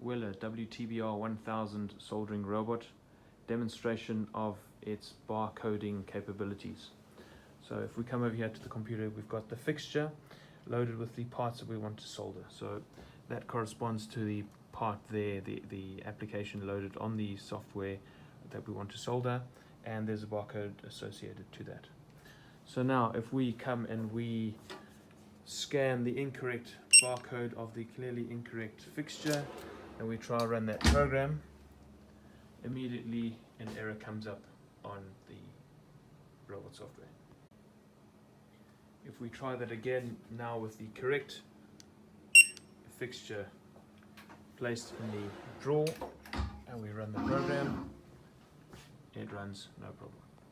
Willer WTBR1000 soldering robot, demonstration of its barcoding capabilities. So if we come over here to the computer, we've got the fixture loaded with the parts that we want to solder. So that corresponds to the part there, the application loaded on the software that we want to solder, and there's a barcode associated to that. So now if we come and we scan the incorrect barcode of the clearly incorrect fixture and we try to run that program, immediately an error comes up on the robot software. If we try that again now with the correct fixture placed in the drawer and we run the program, it runs no problem.